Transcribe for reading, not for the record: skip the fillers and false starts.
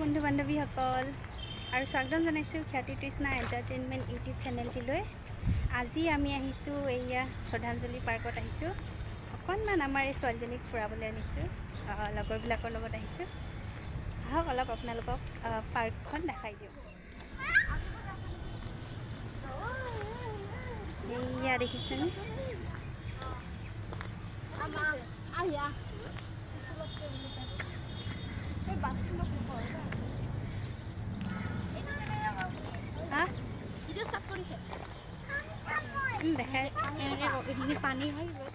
বন্ধু বান্ধৱীসকল আৰু স্বাগতম জনাইছোঁ খ্যাতি-তৃষ্ণা এণ্টাৰটেইনমেণ্ট ইউটিউব চেনেলটিলৈ। আজি আমি আহিছোঁ এইয়া শ্ৰদ্ধাঞ্জলি পাৰ্কত আহিছোঁ। অকণমান আমাৰ এই ছোৱালীজনীক ফুৰাবলৈ আনিছোঁ, লগৰবিলাকৰ লগত আহিছোঁ। আহক অলপ আপোনালোকক পাৰ্কখন দেখাই দিওঁ। এইয়া দেখিছেনে? দেখাই পানী হয়।